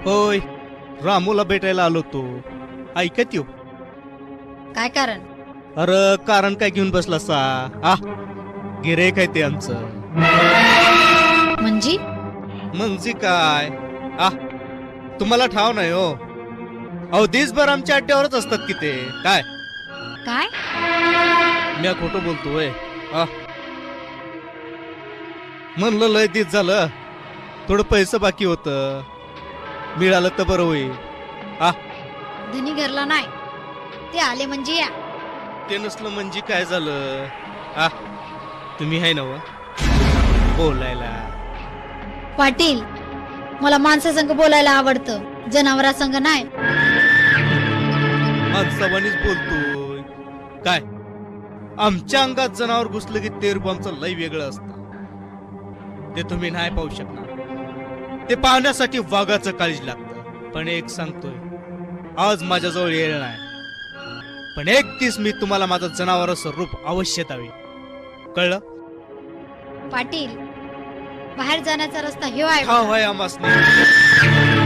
होय, रामूला भेटायला आलो तो. ऐकत येऊ. काय कारण? अरे कारण काय घेऊन बसला सा? गिरेक आहे ते आमचं. म्हणजे काय? तुम्हाला ठाव नाही हो. अहो दिसभर आमच्या अड्ड्यावरच असतात की ते. काय काय? मी खोटं बोलतोय? म्हणलं लय दिस झालं, थोडं पैसे बाकी होत, मिळालं तर बरं होईल. धनी घरला नाही, ते आले म्हणजे या. ते नसलं म्हणजे काय झालं? तुम्ही आहे ना बोलायला? पाटील, मला माणसासंग बोलायला आवडतं, जनावरांसंग नाही. माणसावानीच बोलतोय. काय आमच्या अंगात जनावर घुसलं की ते रूप आमचं लय वेगळं असतं. ते तुम्ही नाही पाहू शकणार. ते पाहण्यासाठी वाघाचं काळजी लागतं. पण एक सांगतोय, आज माझ्याजवळ येईल नाही, पण एक दिवस मी तुम्हाला माझं जनावराचं रूप अवश्य दावी. कळलं? पाटील, बाहेर जाण्याचा रस्ता ह्यो आहे. हा होय आम्हास नाही.